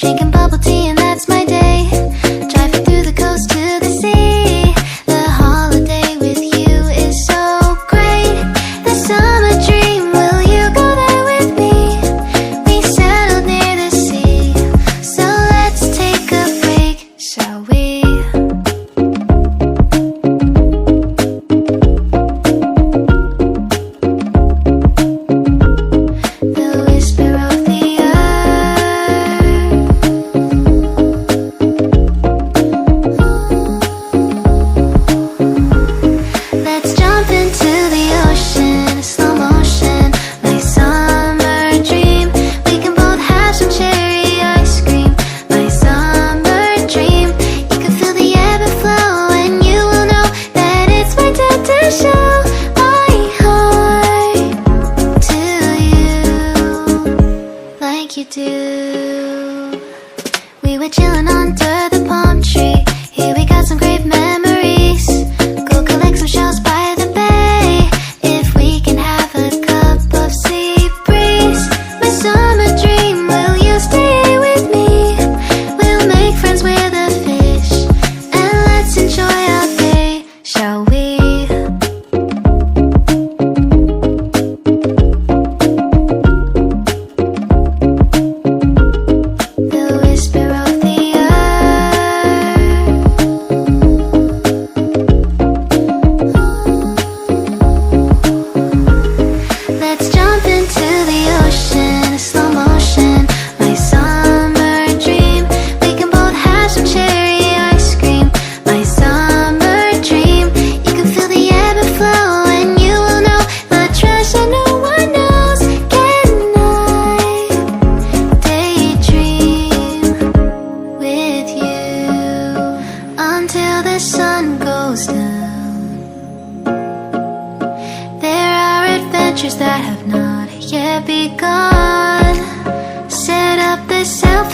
drinking bubble tea and that's my day. Driving through the coast to the sea. The holiday with you is so great. The summer dream, will you go there with me? We settled near the sea, so let's take a break, shall we? You do. We were chilling under the palm tree. Here we got some great memories. Go collect some shells by the bay. If we can have a cup of sea breeze. My summer dream, will you stay with me? We'll make friends with the fish, and let's enjoy our day, shall we? Until the sun goes down, there are adventures that have not yet begun. Set up the sail for